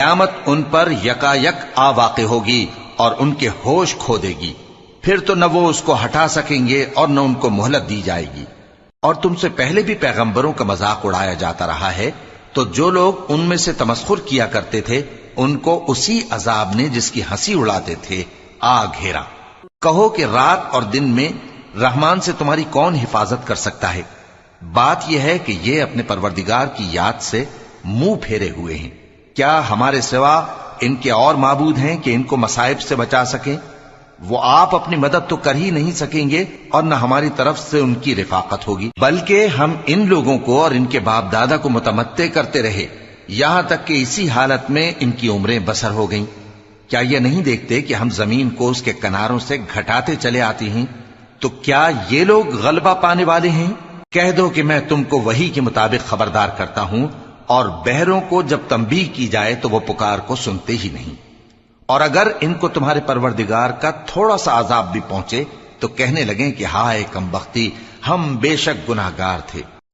قیامت ان پر یکا یک آ واقع ہوگی اور ان کے ہوش کھو دے گی، پھر تو نہ وہ اس کو ہٹا سکیں گے اور نہ ان کو مہلت دی جائے گی۔ اور تم سے پہلے بھی پیغمبروں کا مذاق اڑایا جاتا رہا ہے، تو جو لوگ ان میں سے تمسخر کیا کرتے تھے ان کو اسی عذاب نے جس کی ہنسی اڑاتے تھے آ گھیرا۔ کہو کہ رات اور دن میں رحمان سے تمہاری کون حفاظت کر سکتا ہے؟ بات یہ ہے کہ یہ اپنے پروردگار کی یاد سے منہ پھیرے ہوئے ہیں۔ کیا ہمارے سوا ان کے اور معبود ہیں کہ ان کو مصائب سے بچا سکیں؟ وہ آپ اپنی مدد تو کر ہی نہیں سکیں گے اور نہ ہماری طرف سے ان کی رفاقت ہوگی، بلکہ ہم ان لوگوں کو اور ان کے باپ دادا کو متمتع کرتے رہے یہاں تک کہ اسی حالت میں ان کی عمریں بسر ہو گئیں۔ کیا یہ نہیں دیکھتے کہ ہم زمین کو اس کے کناروں سے گھٹاتے چلے آتی ہیں؟ تو کیا یہ لوگ غلبہ پانے والے ہیں؟ کہہ دو کہ میں تم کو وحی کے مطابق خبردار کرتا ہوں، اور بہروں کو جب تنبیہ کی جائے تو وہ پکار کو سنتے ہی نہیں۔ اور اگر ان کو تمہارے پروردگار کا تھوڑا سا عذاب بھی پہنچے تو کہنے لگیں کہ ہائے کم بختی، ہم بے شک گناہگار تھے۔